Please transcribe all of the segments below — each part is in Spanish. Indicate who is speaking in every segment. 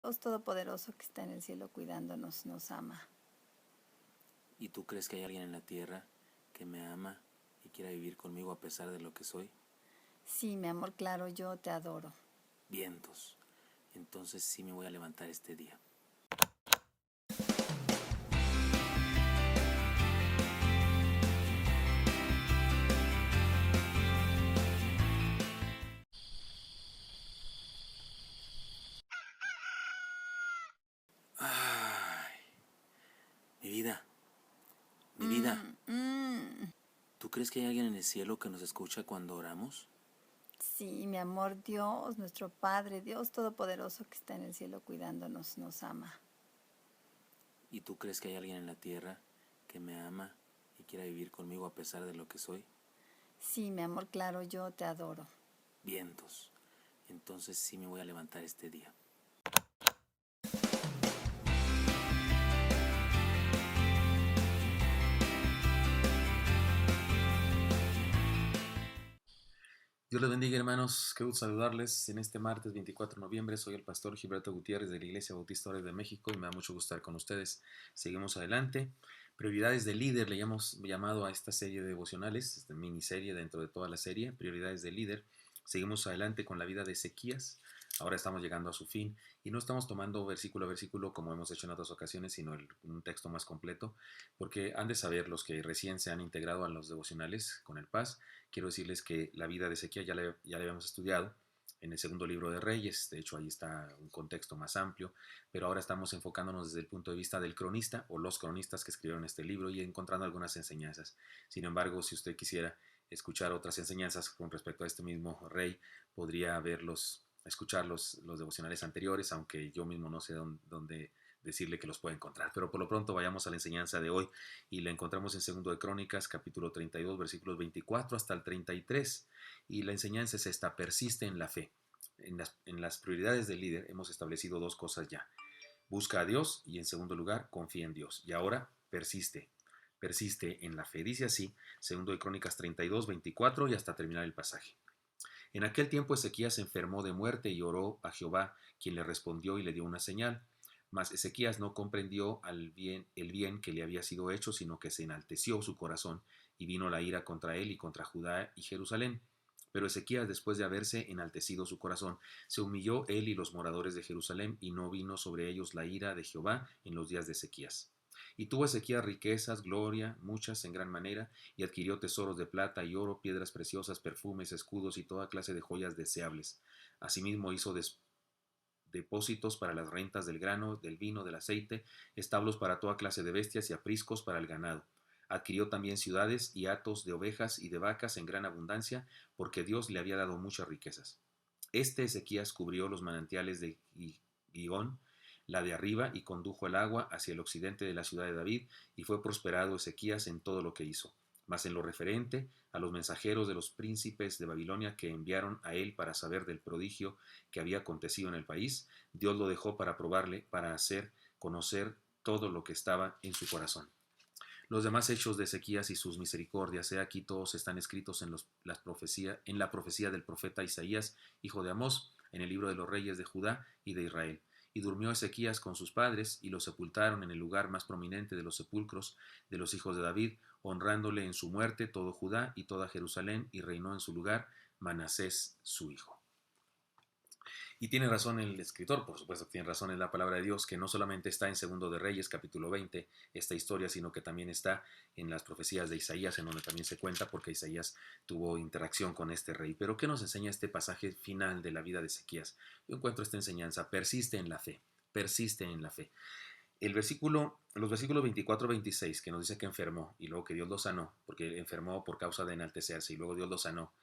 Speaker 1: Dios Todopoderoso que está en el cielo cuidándonos, nos ama.
Speaker 2: ¿Y tú crees que hay alguien en la tierra que me ama y quiera vivir conmigo a pesar de lo que soy?
Speaker 1: Sí, mi amor, claro, yo te adoro.
Speaker 2: Vientos. Entonces sí me voy a levantar este día. Ay, mi vida, mi vida. ¿Tú crees que hay alguien en el cielo que nos escucha cuando oramos?
Speaker 1: Sí, mi amor, Dios, nuestro Padre, Dios Todopoderoso que está en el cielo cuidándonos, nos ama.
Speaker 2: ¿Y tú crees que hay alguien en la tierra que me ama y quiera vivir conmigo a pesar de lo que soy?
Speaker 1: Sí, mi amor, claro, yo te adoro.
Speaker 2: Vientos. Entonces sí me voy a levantar este día.
Speaker 3: Dios les bendiga, hermanos. Qué gusto saludarles en este martes 24 de noviembre. Soy el pastor Gilberto Gutiérrez de la Iglesia Bautista Ores de México y me da mucho gusto estar con ustedes. Seguimos adelante. Prioridades de líder, le hemos llamado a esta serie de devocionales, esta miniserie dentro de toda la serie, Prioridades de líder. Seguimos adelante con la vida de Ezequías. Ahora estamos llegando a su fin y no estamos tomando versículo a versículo como hemos hecho en otras ocasiones, sino un texto más completo, porque han de saber los que recién se han integrado a los devocionales con el Paz. Quiero decirles que la vida de Ezequiel ya la habíamos estudiado en el segundo libro de Reyes. De hecho, ahí está un contexto más amplio, pero ahora estamos enfocándonos desde el punto de vista del cronista o los cronistas que escribieron este libro y encontrando algunas enseñanzas. Sin embargo, si usted quisiera escuchar otras enseñanzas con respecto a este mismo rey, podría escuchar los devocionales anteriores, aunque yo mismo no sé dónde decirle que los puede encontrar. Pero por lo pronto vayamos a la enseñanza de hoy y la encontramos en segundo de Crónicas, capítulo 32, versículos 24 hasta el 33. Y la enseñanza es esta: persiste en la fe. En las prioridades del líder hemos establecido dos cosas ya: busca a Dios y, en segundo lugar, confía en Dios. Y ahora persiste en la fe. Dice así, segundo de Crónicas 32, 24 y hasta terminar el pasaje. En aquel tiempo Ezequías se enfermó de muerte y oró a Jehová, quien le respondió y le dio una señal. Mas Ezequías no comprendió el bien que le había sido hecho, sino que se enalteció su corazón, y vino la ira contra él y contra Judá y Jerusalén. Pero Ezequías, después de haberse enaltecido su corazón, se humilló él y los moradores de Jerusalén, y no vino sobre ellos la ira de Jehová en los días de Ezequías. Y tuvo Ezequías riquezas, gloria, muchas en gran manera, y adquirió tesoros de plata y oro, piedras preciosas, perfumes, escudos y toda clase de joyas deseables. Asimismo hizo depósitos para las rentas del grano, del vino, del aceite, establos para toda clase de bestias y apriscos para el ganado. Adquirió también ciudades y hatos de ovejas y de vacas en gran abundancia, porque Dios le había dado muchas riquezas. Este Ezequías cubrió los manantiales de Gihón, la de arriba, y condujo el agua hacia el occidente de la ciudad de David, y fue prosperado Ezequías en todo lo que hizo. Mas en lo referente a los mensajeros de los príncipes de Babilonia que enviaron a él para saber del prodigio que había acontecido en el país, Dios lo dejó para probarle, para hacer conocer todo lo que estaba en su corazón. Los demás hechos de Ezequías y sus misericordias, he aquí todos están escritos en la profecía del profeta Isaías, hijo de Amós, en el libro de los reyes de Judá y de Israel. Y durmió Ezequías con sus padres, y lo sepultaron en el lugar más prominente de los sepulcros de los hijos de David, honrándole en su muerte todo Judá y toda Jerusalén, y reinó en su lugar Manasés su hijo. Y tiene razón el escritor, por supuesto que tiene razón en la palabra de Dios, que no solamente está en Segundo de Reyes, capítulo 20, esta historia, sino que también está en las profecías de Isaías, en donde también se cuenta, porque Isaías tuvo interacción con este rey. Pero ¿qué nos enseña este pasaje final de la vida de Ezequías? Yo encuentro esta enseñanza: persiste en la fe, persiste en la fe. Los versículos 24-26, que nos dice que enfermó y luego que Dios lo sanó, porque enfermó por causa de enaltecerse y luego Dios lo sanó,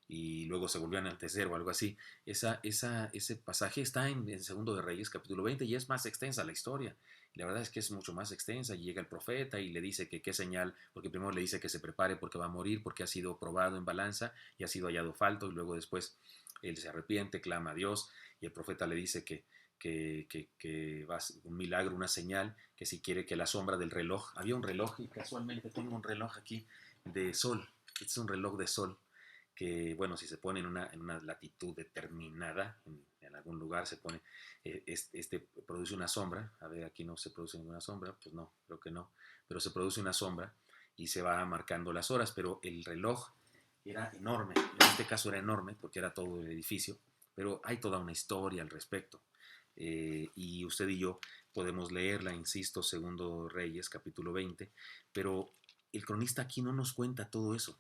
Speaker 3: y luego se volvió a enaltecer o algo así. Ese pasaje está en Segundo de Reyes, capítulo 20, y es más extensa la historia. Y la verdad es que es mucho más extensa, y llega el profeta y le dice que qué señal, porque primero le dice que se prepare porque va a morir, porque ha sido probado en balanza y ha sido hallado falto, y luego después él se arrepiente, clama a Dios, y el profeta le dice que va a ser un milagro, una señal, que si quiere que la sombra del reloj, había un reloj, y casualmente tengo un reloj aquí de sol, este es un reloj de sol, bueno, si se pone en una latitud determinada, en algún lugar se pone, produce una sombra. A ver, aquí no se produce ninguna sombra, pues no, creo que no, pero se produce una sombra y se va marcando las horas, pero el reloj era enorme, en este caso era enorme porque era todo el edificio, pero hay toda una historia al respecto. Y usted y yo podemos leerla, insisto, segundo Reyes, capítulo 20, pero el cronista aquí no nos cuenta todo eso,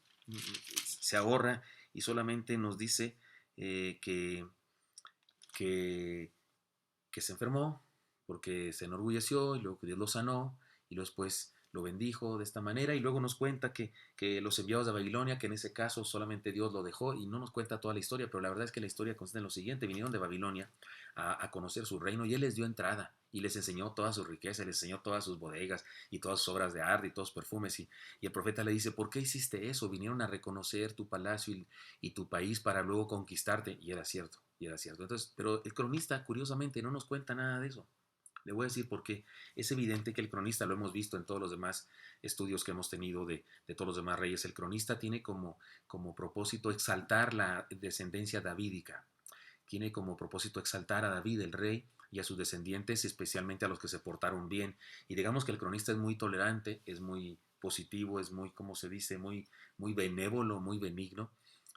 Speaker 3: se ahorra y solamente nos dice que, que, que se enfermó porque se enorgulleció y luego que Dios lo sanó y luego después lo bendijo de esta manera y luego nos cuenta que los enviados de Babilonia, que en ese caso solamente Dios lo dejó y no nos cuenta toda la historia, pero la verdad es que la historia consiste en lo siguiente: vinieron de Babilonia a conocer su reino y Él les dio entrada y les enseñó toda su riqueza, les enseñó todas sus bodegas y todas sus obras de arte y todos sus perfumes y el profeta le dice: ¿por qué hiciste eso? Vinieron a reconocer tu palacio y tu país para luego conquistarte. Y era cierto, y era cierto. Entonces, pero el cronista curiosamente no nos cuenta nada de eso. Le voy a decir por qué. Es evidente que el cronista, lo hemos visto en todos los demás estudios que hemos tenido de todos los demás reyes, el cronista tiene como propósito exaltar la descendencia davídica. Tiene como propósito exaltar a David, el rey, y a sus descendientes, especialmente a los que se portaron bien. Y digamos que el cronista es muy tolerante, es muy positivo, es muy, como se dice, muy benévolo, muy benigno,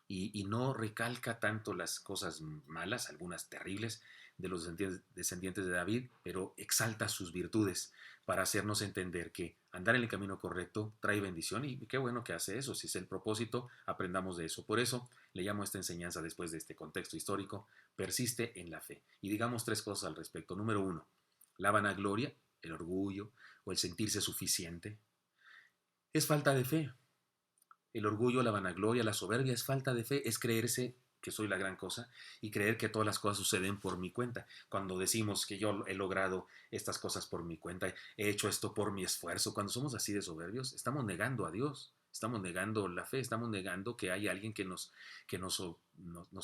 Speaker 3: y no recalca tanto las cosas malas, algunas terribles, de los descendientes de David, pero exalta sus virtudes para hacernos entender que andar en el camino correcto trae bendición y qué bueno que hace eso. Si es el propósito, aprendamos de eso. Por eso le llamo a esta enseñanza, después de este contexto histórico: persiste en la fe. Y digamos tres cosas al respecto. Número uno, la vanagloria, el orgullo o el sentirse suficiente, es falta de fe. El orgullo, la vanagloria, la soberbia es falta de fe, es creerse que soy la gran cosa y creer que todas las cosas suceden por mi cuenta. Cuando decimos que yo he logrado estas cosas por mi cuenta, he hecho esto por mi esfuerzo, cuando somos así de soberbios, estamos negando a Dios, estamos negando la fe, estamos negando que hay alguien que nos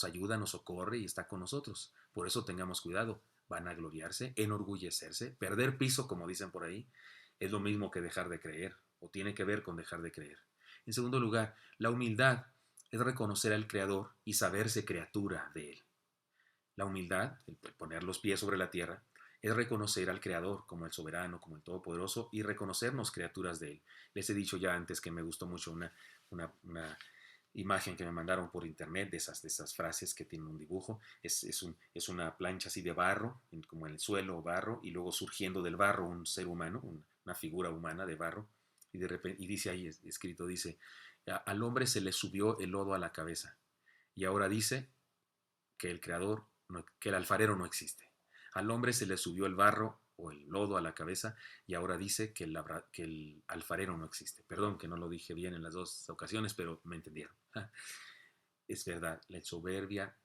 Speaker 3: ayuda, nos socorre y está con nosotros. Por eso tengamos cuidado. Vanagloriarse, enorgullecerse, perder piso, como dicen por ahí, es lo mismo que dejar de creer, o tiene que ver con dejar de creer. En segundo lugar, la humildad es reconocer al Creador y saberse criatura de Él. La humildad, el poner los pies sobre la tierra, es reconocer al Creador como el soberano, como el todopoderoso, y reconocernos criaturas de Él. Les he dicho ya antes que me gustó mucho una imagen que me mandaron por internet de esas frases que tienen un dibujo. Es una plancha así de barro, como en el suelo, barro, y luego surgiendo del barro un ser humano, una figura humana de barro, y de repente, y dice ahí escrito, dice: al hombre se le subió el lodo a la cabeza, y ahora dice que el creador, que el alfarero no existe. Al hombre se le subió el barro o el lodo a la cabeza y ahora dice que el alfarero no existe. Perdón que no lo dije bien en las dos ocasiones, pero me entendieron. Es verdad, la soberbia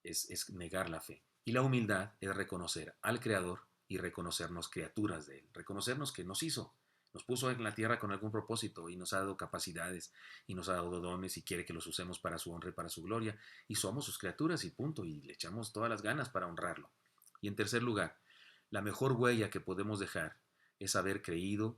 Speaker 3: es negar la fe. Y la humildad es reconocer al Creador y reconocernos criaturas de Él. Reconocernos que nos hizo, nos puso en la tierra con algún propósito y nos ha dado capacidades y nos ha dado dones y quiere que los usemos para su honra y para su gloria. Y somos sus criaturas y punto. Y le echamos todas las ganas para honrarlo. Y en tercer lugar, la mejor huella que podemos dejar es haber creído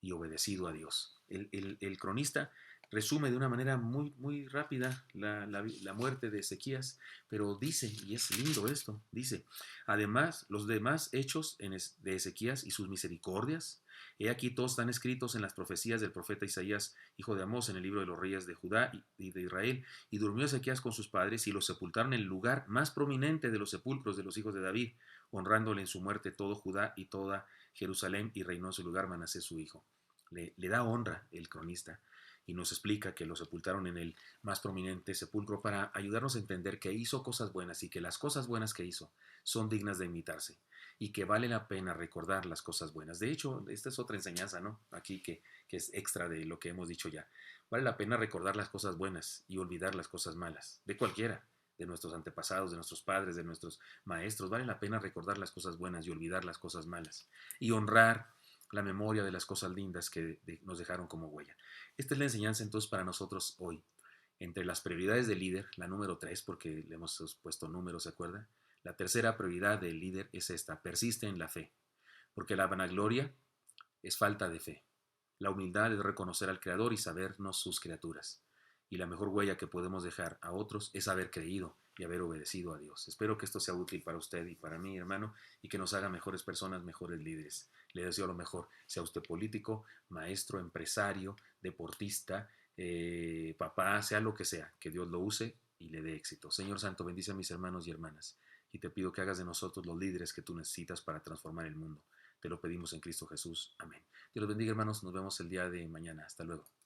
Speaker 3: y obedecido a Dios. El cronista resume de una manera muy rápida la muerte de Ezequías, pero dice, y es lindo esto, dice: además, los demás hechos de Ezequías y sus misericordias, he aquí todos están escritos en las profecías del profeta Isaías, hijo de Amós, en el libro de los reyes de Judá y de Israel. Y durmió Ezequías con sus padres y los sepultaron en el lugar más prominente de los sepulcros de los hijos de David, honrándole en su muerte todo Judá y toda Jerusalén, y reinó en su lugar Manasés su hijo. Le da honra el cronista y nos explica que lo sepultaron en el más prominente sepulcro para ayudarnos a entender que hizo cosas buenas y que las cosas buenas que hizo son dignas de imitarse y que vale la pena recordar las cosas buenas. De hecho, esta es otra enseñanza, ¿no? Aquí que es extra de lo que hemos dicho ya. Vale la pena recordar las cosas buenas y olvidar las cosas malas, de cualquiera, de nuestros antepasados, de nuestros padres, de nuestros maestros. Vale la pena recordar las cosas buenas y olvidar las cosas malas y honrar la memoria de las cosas lindas que nos dejaron como huella. Esta es la enseñanza entonces para nosotros hoy. Entre las prioridades del líder, la número 3, porque le hemos puesto números, ¿se acuerda? La tercera prioridad del líder es esta: persiste en la fe, porque la vanagloria es falta de fe. La humildad es reconocer al Creador y sabernos sus criaturas. y la mejor huella que podemos dejar a otros es haber creído y haber obedecido a Dios. Espero que esto sea útil para usted y para mí, hermano, y que nos haga mejores personas, mejores líderes. Le deseo lo mejor, sea usted político, maestro, empresario, deportista, papá, sea lo que sea, que Dios lo use y le dé éxito. Señor Santo, bendice a mis hermanos y hermanas, y te pido que hagas de nosotros los líderes que tú necesitas para transformar el mundo. Te lo pedimos en Cristo Jesús. Amén. Dios los bendiga, hermanos. Nos vemos el día de mañana. Hasta luego.